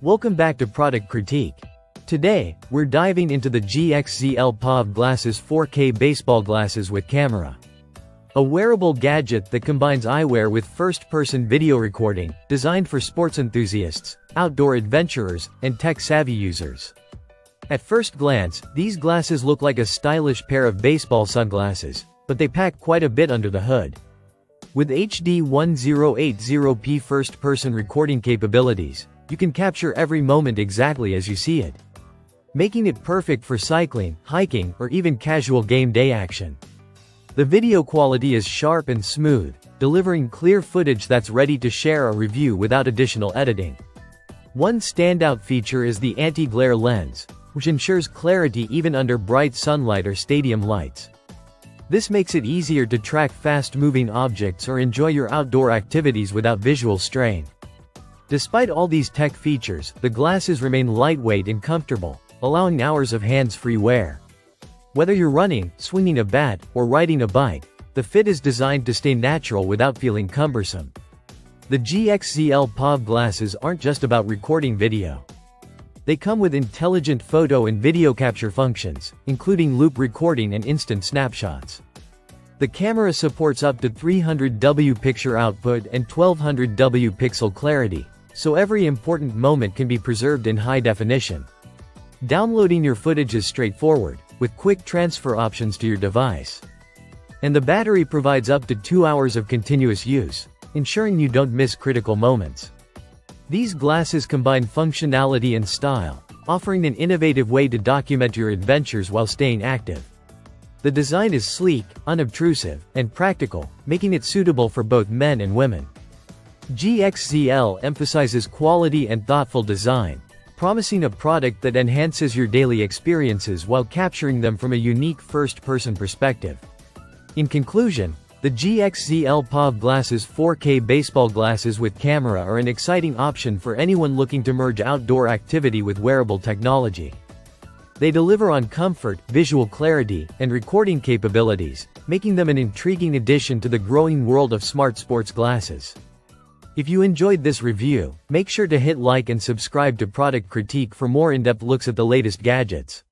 Welcome back to Product Critique. Today, we're diving into the GXZL POV glasses 4K baseball glasses with camera. A wearable gadget that combines eyewear with first-person video recording, designed for sports enthusiasts, outdoor adventurers, and tech-savvy users. At first glance, these glasses look like a stylish pair of baseball sunglasses, but they pack quite a bit under the hood. With HD 1080p first-person recording capabilities, you can capture every moment exactly as you see it, making it perfect for cycling, hiking, or even casual game day action. The video quality is sharp and smooth, delivering clear footage that's ready to share or review without additional editing. One standout feature is the anti-glare lens, which ensures clarity even under bright sunlight or stadium lights. This makes it easier to track fast-moving objects or enjoy your outdoor activities without visual strain. Despite all these tech features, the glasses remain lightweight and comfortable, allowing hours of hands-free wear. Whether you're running, swinging a bat, or riding a bike, the fit is designed to stay natural without feeling cumbersome. The GXZL POV glasses aren't just about recording video. They come with intelligent photo and video capture functions, including loop recording and instant snapshots. The camera supports up to 300W picture output and 1200W pixel clarity, so every important moment can be preserved in high definition. Downloading your footage is straightforward, with quick transfer options to your device. And the battery provides up to 2 hours of continuous use, ensuring you don't miss critical moments. These glasses combine functionality and style, offering an innovative way to document your adventures while staying active. The design is sleek, unobtrusive, and practical, making it suitable for both men and women. GXZL emphasizes quality and thoughtful design, promising a product that enhances your daily experiences while capturing them from a unique first-person perspective. In conclusion, the GXZL POV glasses 4K baseball glasses with camera are an exciting option for anyone looking to merge outdoor activity with wearable technology. They deliver on comfort, visual clarity, and recording capabilities, making them an intriguing addition to the growing world of smart sports glasses. If you enjoyed this review, make sure to hit like and subscribe to Product Critique for more in-depth looks at the latest gadgets.